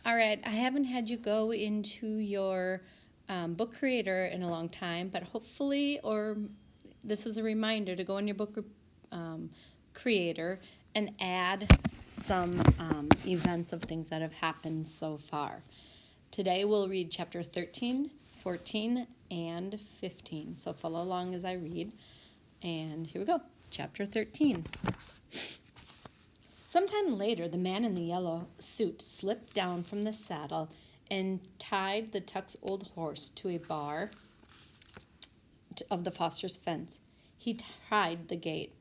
All right, I haven't had you go into your book creator in a long time, but hopefully, or this is a reminder to go in your book creator and add some events of things that have happened so far. Today we'll read chapter 13, 14, and 15. So follow along as I read. And here we go. Chapter 13. Sometime later, the man in the yellow suit slipped down from the saddle and tied the Tuck's old horse to a bar of the Foster's fence. He tried the gate.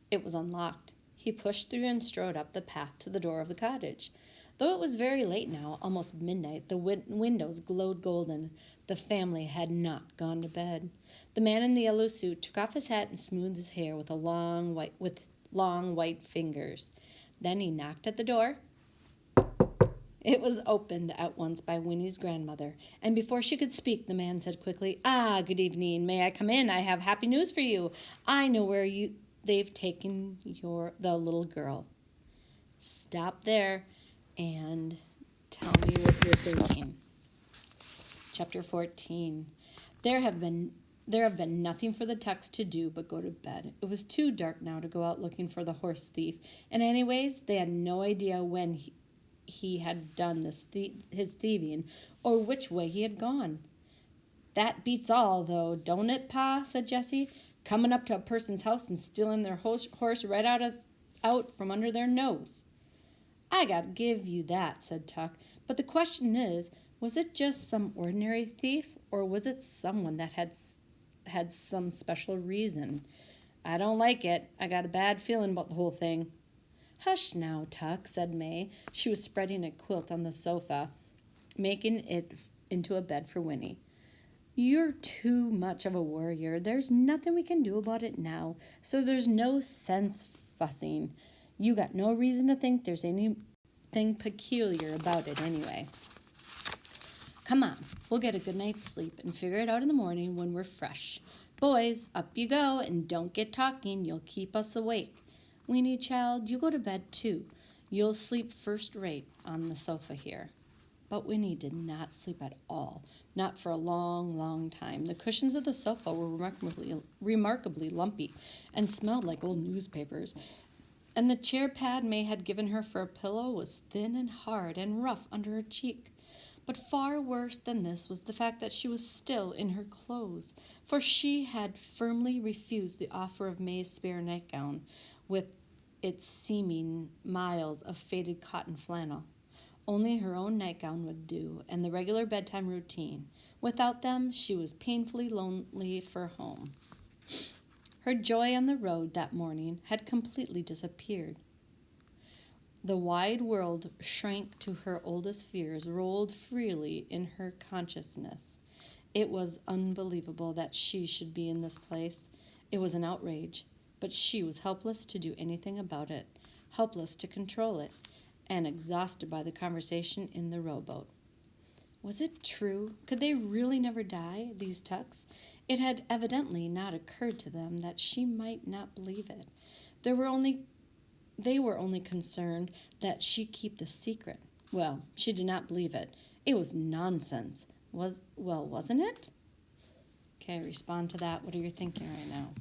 It was unlocked. He pushed through and strode up the path to the door of the cottage. Though it was very late now, almost midnight, the windows glowed golden. The family had not gone to bed. The man in the yellow suit took off his hat and smoothed his hair with long white fingers. Then he knocked at the door. It was opened at once by Winnie's grandmother, and before she could speak, the man said quickly, "Good evening. May I come in? I have happy news for you. I know where they've taken the little girl." Stop there and tell me what you're thinking. Chapter 14. There have been nothing for the Tucks to do but go to bed. It was too dark now to go out looking for the horse thief, and anyways, they had no idea when he had done his thieving or which way he had gone. "That beats all, though, don't it, Pa?" said Jessie. "Coming up to a person's house and stealing their horse right out from under their nose." "I gotta give you that," said Tuck. "But the question is, was it just some ordinary thief, or was it someone that had some special reason? I don't like it. I got a bad feeling about the whole thing." "Hush now, Tuck," said May. She was spreading a quilt on the sofa, making it into a bed for Winnie. "You're too much of a worrier. There's nothing we can do about it now, so there's no sense fussing. You got no reason to think there's anything peculiar about it anyway. Come on, we'll get a good night's sleep and figure it out in the morning when we're fresh. Boys, up you go, and don't get talking. You'll keep us awake. Weenie, child, you go to bed too. You'll sleep first rate on the sofa here." But Winnie did not sleep at all, not for a long, long time. The cushions of the sofa were remarkably lumpy and smelled like old newspapers, and the chair pad May had given her for a pillow was thin and hard and rough under her cheek. But far worse than this was the fact that she was still in her clothes, for she had firmly refused the offer of May's spare nightgown, with its seeming miles of faded cotton flannel. Only her own nightgown would do, and the regular bedtime routine. Without them, she was painfully lonely for home. Her joy on the road that morning had completely disappeared. The wide world shrank to her oldest fears, rolled freely in her consciousness. It was unbelievable that she should be in this place. It was an outrage, but she was helpless to do anything about it, helpless to control it, and exhausted by the conversation in the rowboat. Was it true? Could they really never die, these Tucks? It had evidently not occurred to them that she might not believe it. They were only concerned that she keep the secret. Well, she did not believe it. It was nonsense. Wasn't it? Okay, respond to that. What are you thinking right now?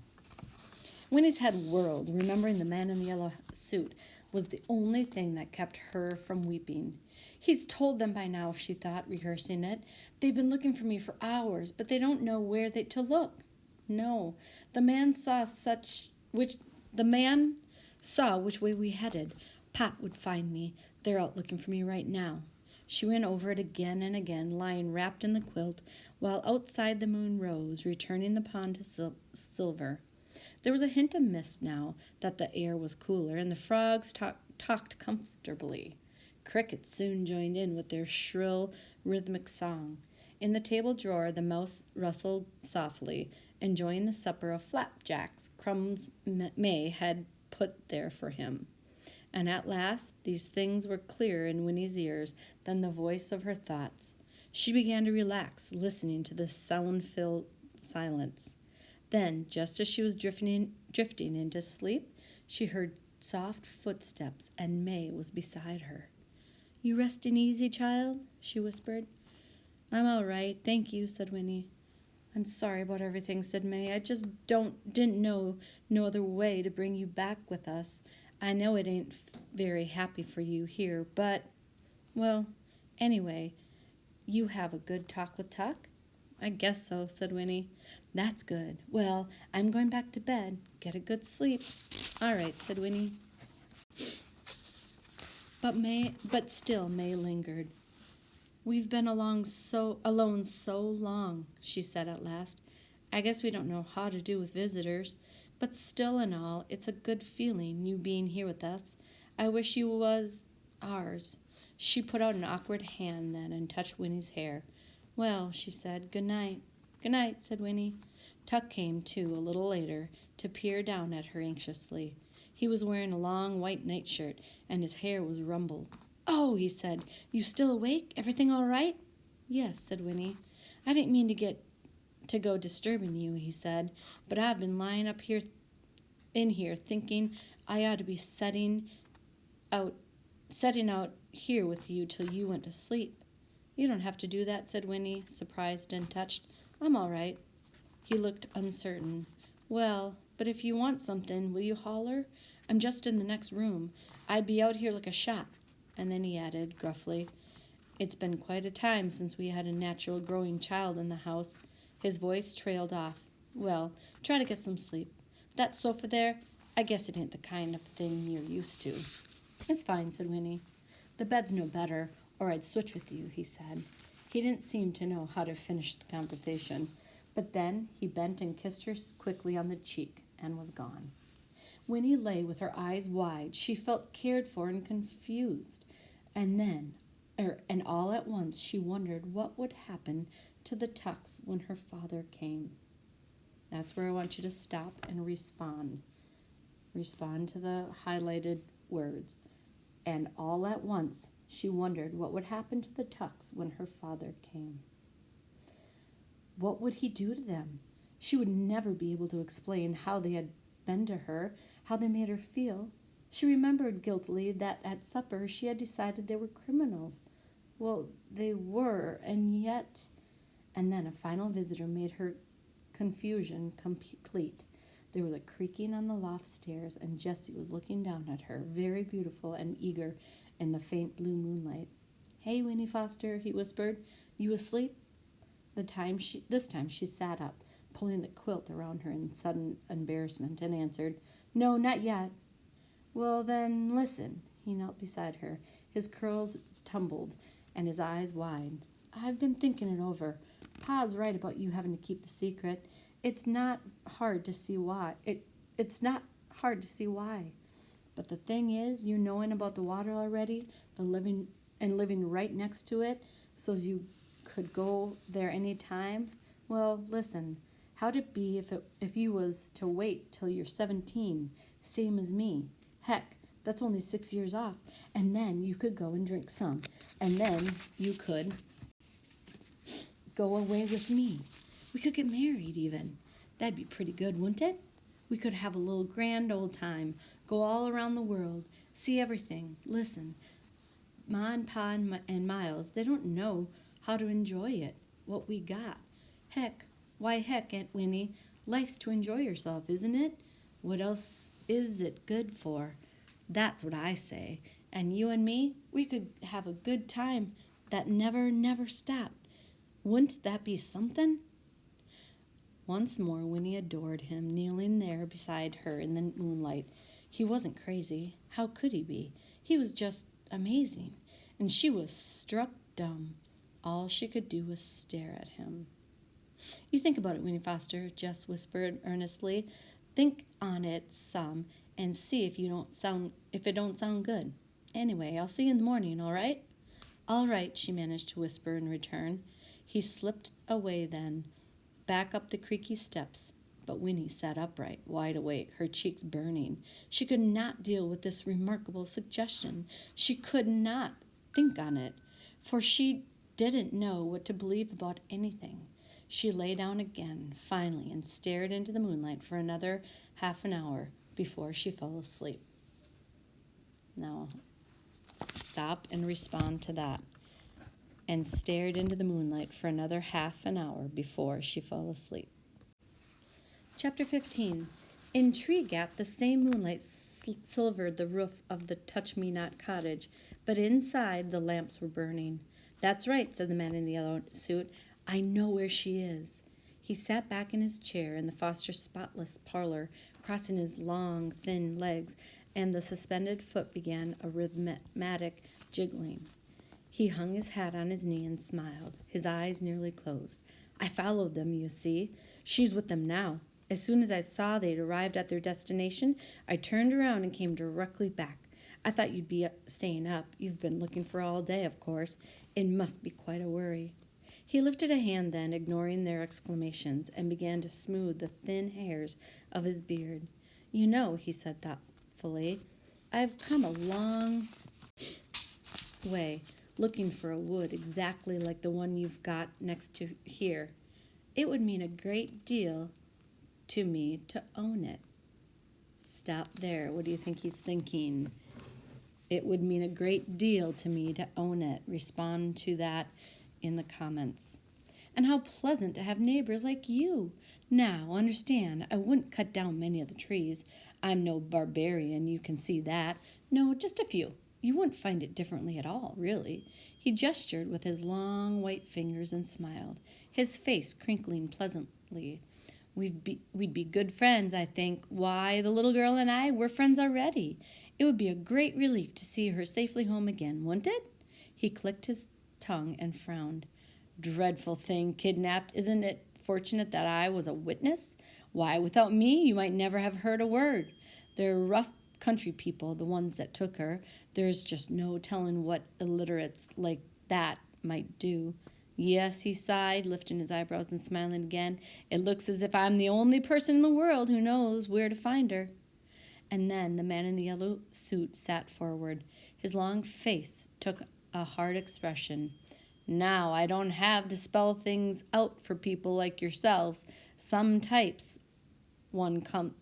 Winnie's head whirled. Remembering the man in the yellow suit was the only thing that kept her from weeping. "He's told them by now," she thought, rehearsing it. "They've been looking for me for hours, but they don't know where to look. No, the man saw which way we headed. Pop would find me. They're out looking for me right now." She went over it again and again, lying wrapped in the quilt, while outside the moon rose, returning the pond to silver. There was a hint of mist now that the air was cooler, and the frogs talked comfortably. Crickets soon joined in with their shrill, rhythmic song. In the table drawer, the mouse rustled softly, enjoying the supper of flapjacks crumbs May had put there for him. And at last, these things were clearer in Winnie's ears than the voice of her thoughts. She began to relax, listening to the sound-filled silence. Then, just as she was drifting into sleep, she heard soft footsteps, and May was beside her. You resting easy, child? She whispered. I'm all right, thank you, said Winnie. I'm sorry about everything, said May. I just didn't know no other way to bring you back with us. I know it ain't very happy for you here, but, well, anyway, you have a good talk with Tuck? I guess so, said Winnie. That's good. Well, I'm going back to bed. Get a good sleep. All right, said Winnie. But still May lingered. We've been alone so long, she said at last. I guess we don't know how to do with visitors, but still and all, it's a good feeling, you being here with us. I wish you was ours. She put out an awkward hand then and touched Winnie's hair. Well, she said, good night. Good night, said Winnie. Tuck came, too, a little later, to peer down at her anxiously. He was wearing a long white nightshirt, and his hair was rumpled. Oh, he said, you still awake? Everything all right? Yes, said Winnie. I didn't mean to go disturbing you, he said, but I've been lying up here in here thinking I ought to be setting out here with you till you went to sleep. You don't have to do that, said Winnie, surprised and touched. I'm all right. He looked uncertain. Well, but if you want something, will you holler? I'm just in the next room. I'd be out here like a shot. And then he added, gruffly, it's been quite a time since we had a natural growing child in the house. His voice trailed off. Well, try to get some sleep. That sofa there, I guess it ain't the kind of thing you're used to. It's fine, said Winnie. The bed's no better, or I'd switch with you, he said. He didn't seem to know how to finish the conversation, but then he bent and kissed her quickly on the cheek and was gone. Winnie lay with her eyes wide. She felt cared for and confused. And all at once she wondered what would happen to the Tucks when her father came. That's where I want you to stop and respond. Respond to the highlighted words. And all at once she wondered what would happen to the Tucks when her father came. What would he do to them? She would never be able to explain how they had been to her, how they made her feel. She remembered guiltily that at supper she had decided they were criminals. Well, they were, and yet... And then a final visitor made her confusion complete. There was a creaking on the loft stairs, and Jessie was looking down at her, very beautiful and eager in the faint blue moonlight. Hey, Winnie Foster, he whispered. You asleep? This time she sat up, pulling the quilt around her in sudden embarrassment, and answered, No, not yet. Well, then, listen. He knelt beside her, his curls tumbled and his eyes wide. I've been thinking it over. Pa's right about you having to keep the secret. It's not hard to see why. It's not hard to see why. But the thing is, you knowing about the water already, living right next to it, so you could go there any time. Well, listen, how'd it be if you was to wait till you're 17, same as me? Heck, that's only 6 years off, and then you could go and drink some, and then you could go away with me. We could get married even. That'd be pretty good, wouldn't it? We could have a little grand old time, go all around the world, see everything. Listen, Ma and Pa and Miles, they don't know how to enjoy it, what we got. Heck, Aunt Winnie, life's to enjoy yourself, isn't it? What else is it good for? That's what I say. And you and me, we could have a good time that never stopped. Wouldn't that be something? Once more Winnie adored him, kneeling there beside her in the moonlight. He wasn't crazy. How could he be? He was just amazing. And she was struck dumb. All she could do was stare at him. You think about it, Winnie Foster, Jess whispered earnestly. Think on it some and see if it don't sound good. Anyway, I'll see you in the morning, all right? All right, she managed to whisper in return. He slipped away then, back up the creaky steps. But Winnie sat upright, wide awake, her cheeks burning. She could not deal with this remarkable suggestion. She could not think on it, for she didn't know what to believe about anything. She lay down again, finally, and stared into the moonlight for another half an hour before she fell asleep. Now, Stop and respond to that. And stared into the moonlight for another half an hour before she fell asleep. Chapter 15. In Tree Gap, the same moonlight silvered the roof of the Touch-Me-Not cottage, but inside the lamps were burning. "That's right," said the man in the yellow suit. "I know where she is." He sat back in his chair in the Foster's spotless parlor, crossing his long, thin legs, and the suspended foot began a rhythmic jiggling. He hung his hat on his knee and smiled, his eyes nearly closed. "I followed them, you see. She's with them now. As soon as I saw they'd arrived at their destination, I turned around and came directly back. I thought you'd be staying up. You've been looking for all day, of course. It must be quite a worry." He lifted a hand then, ignoring their exclamations, and began to smooth the thin hairs of his beard. "You know," he said thoughtfully, "I've come a long way looking for a wood exactly like the one you've got next to here. It would mean a great deal to me to own it." Stop there. What do you think he's thinking? It would mean a great deal to me to own it. Respond to that in the comments. "And how pleasant to have neighbors like you. Now, understand, I wouldn't cut down many of the trees. I'm no barbarian, you can see that. No, just a few. You wouldn't find it differently at all, really." He gestured with his long white fingers and smiled, his face crinkling pleasantly. We'd be good friends, I think. Why, the little girl and I, we're friends already. It would be a great relief to see her safely home again, wouldn't it?" He clicked his tongue and frowned. "Dreadful thing, kidnapped. Isn't it fortunate that I was a witness? Why, without me, you might never have heard a word. They're rough country people, the ones that took her. There's just no telling what illiterates like that might do." "Yes," he sighed, lifting his eyebrows and smiling again. "It looks as if I'm the only person in the world who knows where to find her." And then the man in the yellow suit sat forward. His long face took a hard expression. "Now, I don't have to spell things out for people like yourselves. Some types one comes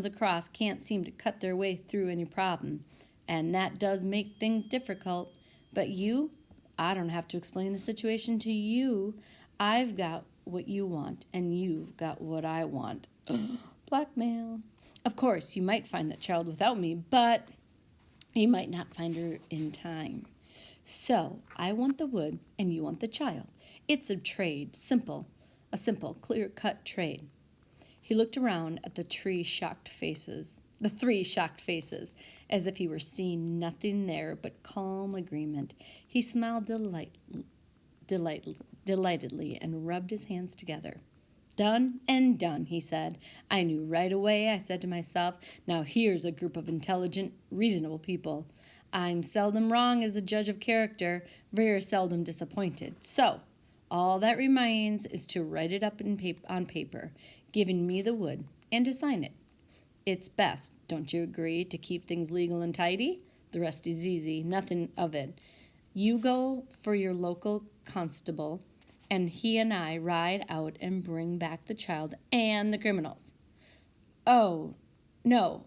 across can't seem to cut their way through any problem, and that does make things difficult. But you, I don't have to explain the situation to you. I've got what you want, and you've got what I want." Blackmail. "Of course, you might find that child without me, but you might not find her in time. So, I want the wood, and you want the child. It's a trade, a simple, clear-cut trade." He looked around at the three shocked faces, as if he were seeing nothing there but calm agreement. He smiled delightedly and rubbed his hands together. "Done and done," he said. "I knew right away. I said to myself, now here's a group of intelligent, reasonable people. I'm seldom wrong as a judge of character, very seldom disappointed. So, all that remains is to write it up on paper, giving me the wood, and to sign it. It's best, don't you agree, to keep things legal and tidy? The rest is easy, nothing of it. You go for your local constable, and he and I ride out and bring back the child and the criminals." Oh, no,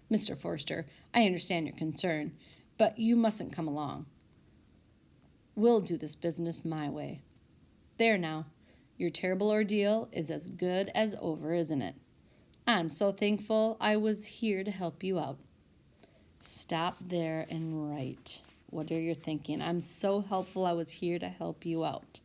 Mr. Forster, I understand your concern, but you mustn't come along. We'll do this business my way. There now, your terrible ordeal is as good as over, isn't it? I'm so thankful I was here to help you out." Stop there and write. What are you thinking? I'm so helpful I was here to help you out.